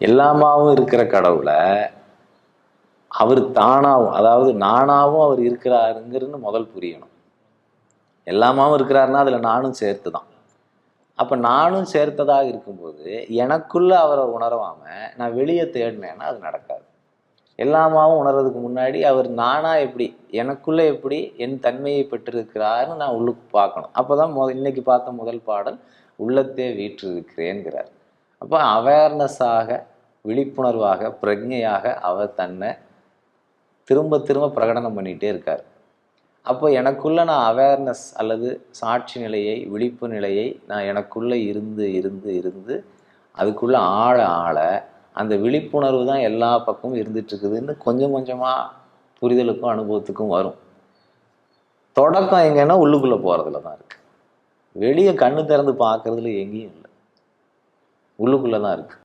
எல்லாமாவும் இருக்கிற கடவுளை அவர் தானாவும், அதாவது நானாவும் அவர் இருக்கிறாருங்கிறது முதல் புரியணும். எல்லாமாவும் இருக்கிறாருன்னா அதில் நானும் சேர்த்து தான். அப்போ நானும் சேர்த்ததாக இருக்கும்போது எனக்குள்ள அவரை உணரவாம நான் வெளியே தேடினேன்னா அது நடக்காது. எல்லாமாவும் உணர்றதுக்கு முன்னாடி அவர் நானா எப்படி, எனக்குள்ள எப்படி என் தன்மையை பெற்றிருக்கிறாருன்னு நான் உள்ளுக்கு பார்க்கணும். அப்போதான் இன்னைக்கு பார்த்த முதல் பாடல் உள்ளத்தே வீற்றிருக்கிறேன்கிறார். அப்போ அவேர்னஸாக, விழிப்புணர்வாக, பிரஜையாக அவர் தன்னை திரும்ப திரும்ப பிரகடனம் பண்ணிகிட்டே இருக்கார். அப்போ எனக்குள்ள நான் அவேர்னஸ் அல்லது சாட்சி நிலையை, விழிப்பு நிலையை நான் எனக்குள்ளே இருந்து இருந்து இருந்து அதுக்குள்ள ஆழ ஆழ அந்த விழிப்புணர்வு தான் எல்லா பக்கமும் இருந்துட்டு இருக்குதுன்னு கொஞ்சம் கொஞ்சமாக புரிதலுக்கும் அனுபவத்துக்கும் வரும். தொடக்கம் எங்கன்னா உள்ளுக்குள்ளே போகிறதுல தான் இருக்குது. வெளியே கண்ணு திறந்து பார்க்கறதுல எங்கேயும் இல்லை, உள்ளுக்குள்ளே தான் இருக்குது.